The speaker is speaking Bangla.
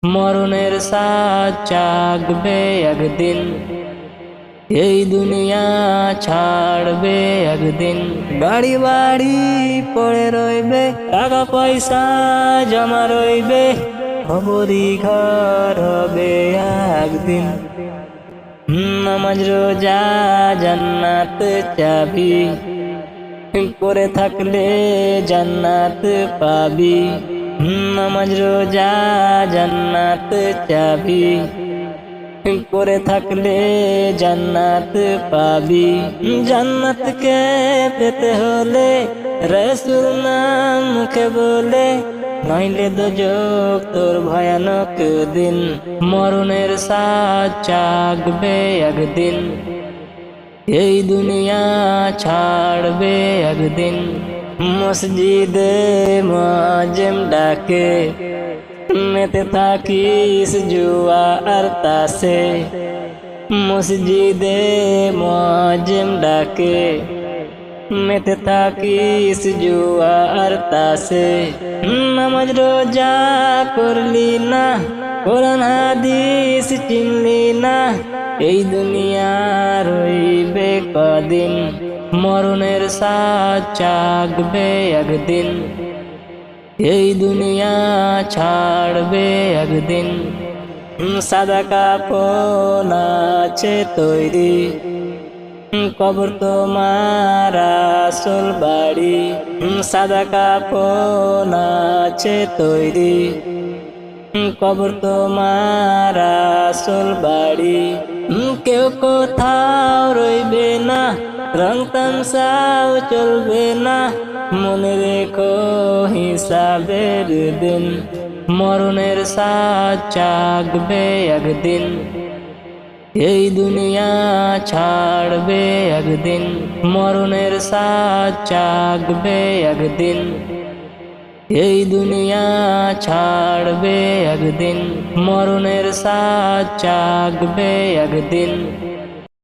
মরণের সাজ চাকবে একদিন, এই দুনিয়া ছাড়বে একদিন। বাড়ি বাড়ি পড়ে রইবে, টাকা পয়সা জমা রইবে, খবরি ঘর হবে একদিন। নামাজ রোজা জান্নাত চাবি, করে থাকলে জান্নাত পাবি। নামাজ রোজা জান্নাত চাবি, করে থাকলে জান্নাত পাবি। জান্নাতকে পেতে হলে রাসূল নাম মুখে বলে, নইলে দোজখ তোর ভয়ানক দিন। মরণের সাজ চাকবে একদিন, এই দুনিয়া ছাড়বে একদিন। মসজিদে মুয়াজ্জিন ডাকে, মেতে থাকিস জুয়া আর তাসে। মসজিদে মুয়াজ্জিন ডাকে, মেতে থাকিস জুয়া আর তাসে। নামাজ রোজা করলি না, কোরআন হাদিস চিনলি না, এই দুনিয়া রইবে কদিন। মরণের সাজ চাকবে একদিন, এই দুনিয়া ছাড়বে একদিন। সাদা কাফন আছে তৈরি, কবর তোমার আসল বাড়ি। সাদা কাফন আছে তৈরি, কবর তোমার আসল বাড়ি। কেউ কোথাও রইবে না, রং তামসাও চলবে না, মনে রেখো হিসাবের দিন। মরণের সাজ চাকবে একদিন, এই দুনিয়া ছাড়বে একদিন। মরণের সাজ চাকবে একদিন, এই দুনিয়া ছাড়বে একদিন। মরণের সাজ চাকবে একদিন।